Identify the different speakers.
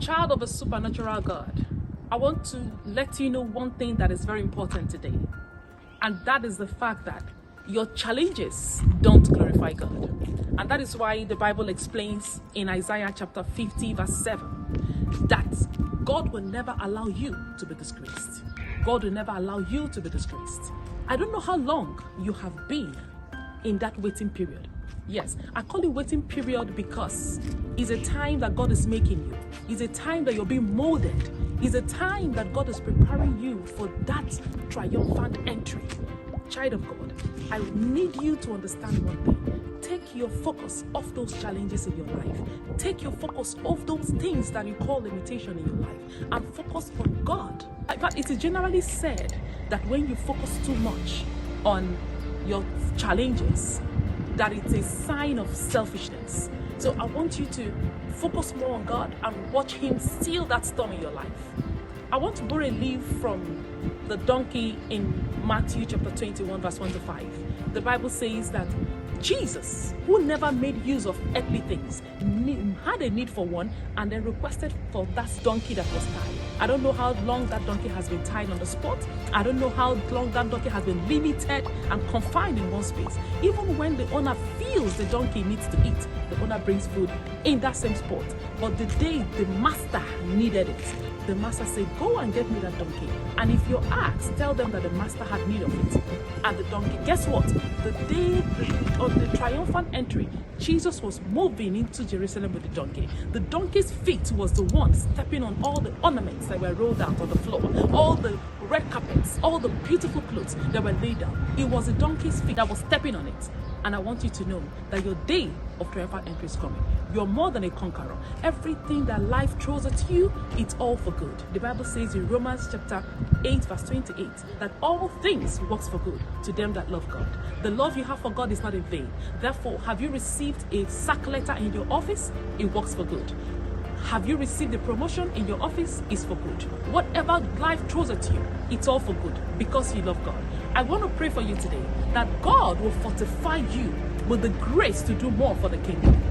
Speaker 1: Child of a supernatural God, I want to let you know one thing that is very important today. And that is the fact that your challenges don't glorify God. And that is why the Bible explains in Isaiah chapter 50 verse 7 that God will never allow you to be disgraced. God will never allow you to be disgraced. I don't know how long you have been in that waiting period. Yes, I call it waiting period because it's a time that God is making you. It's a time that you're being molded. It's a time that God is preparing you for that triumphant entry. Child of God, I need you to understand one thing. Take your focus off those challenges in your life. Take your focus off those things that you call limitation in your life and focus on God. In fact, it is generally said that when you focus too much on your challenges, that it's a sign of selfishness. So I want you to focus more on God and watch Him steal that storm in your life. I want to borrow a leaf from the donkey in Matthew chapter 21 verse 1 to 5. The Bible says that Jesus, who never made use of earthly things, had a need for one and then requested for that donkey that was tied. I don't know how long that donkey has been tied on the spot. I don't know how long that donkey has been limited and confined in one space. Even when the owner feels the donkey needs to eat, the owner brings food in that same spot. But the day the master needed it, the master said, go and get me that donkey. And if you're asked, tell them that the master had need of it. And the donkey, guess what? The day on the triumphant entry, Jesus was moving into Jerusalem with the donkey. The donkey's feet was the one stepping on all the ornaments that were rolled out on the floor, all the red carpets, all the beautiful clothes that were laid down. It was the donkey's feet that was stepping on it. And I want you to know that your day of triumphant entry is coming. You're more than a conqueror. Everything that life throws at you, it's all for good. The Bible says in Romans chapter 8 verse 28 that all things works for good to them that love God. The love you have for God is not in vain. Therefore, have you received a sack letter in your office? It works for good. Have you received a promotion in your office? It's for good. Whatever life throws at you, it's all for good because you love God. I want to pray for you today that God will fortify you with the grace to do more for the kingdom.